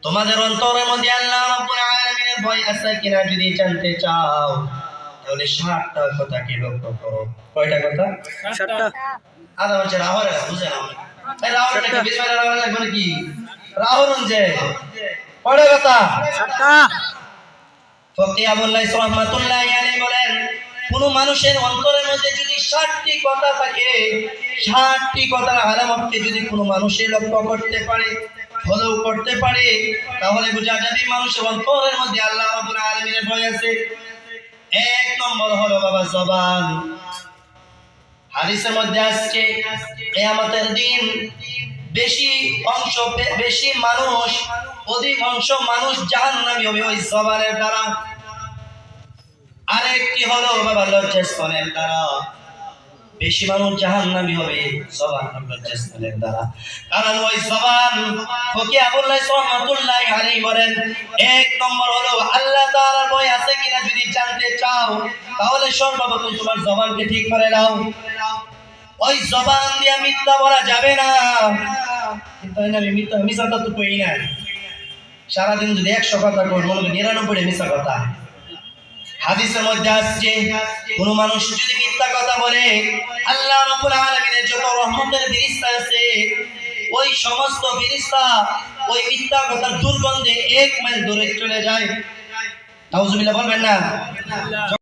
তোমাদের অন্তরের মধ্যে আল্লাহ রাব্বুল আলামিনের ভয় আছে কিনা যদি জানতে চাও তাহলে 7টা কথাকে লক্ষ্য করো। কয়টা কথা? 7টা। আদা হচ্ছে রাহরে বুঝে না এই রাহরে নাকি বিসমিল্লাহির রহমানির রহিম কি রাহরুন যে কয়টা কথা? 7টা। ফকিহ আবুল্লাহ রাহমাতুল্লাহি আলাইহি বলেন কোন মানুষের অন্তরের মধ্যে যদি 7টি কথা থাকে 7টি কথার আলামতকে যদি কোন মানুষের লক্ষ্য করতে পারে ফলো করতে পারে তাহলে বোঝা যাবে মানুষের অন্তরের মধ্যে আল্লাহ রাব্বুল আলামিনের ভয় আছে। এক নম্বর হলো বাবা জবান। হাদিসের মধ্যে আসছে কিয়ামতের দিন অধিকাংশ মানুষ জাহান্নামী হবে ওই জবানের দ্বারা। আরেকটি হলো বাবা লজ্জাস্থানের দ্বারা। বেশি মানুষ জাহান্নামী হবে জবান লজ্জাস্থানের দ্বারা। কারণ ওই জবান ফকিহ আবুল্লাহ রাহমাতুল্লাহি আলাইহি বলেন এক নম্বর হলো আল্লাহ তাআলার ভয় আছে কিনা যদি জানতে চাও তাহলে সর্বপ্রথম তোমার জবানকে ঠিক করে নাও। ওই জবান দিয়ে মিথ্যা বলা যাবে না। কিন্তু আমি মিথ্যা তো কই না। সারাদিন যদি 100 কথা কই মনে 99 মিথ্যা কথা। হাদিসের মধ্যে আসছে কোন মানুষ যদি মিথ্যা কথা বলে আল্লাহ রাব্বুল আলামিনের যত রহমতের ফেরেশতা আছে ওই সমস্ত ফেরেশতা ওই মিথ্যা কথার দুর্গন্ধে 1 মাইল দূরে চলে যায়। নাউজুবিল্লাহ বলবেন না?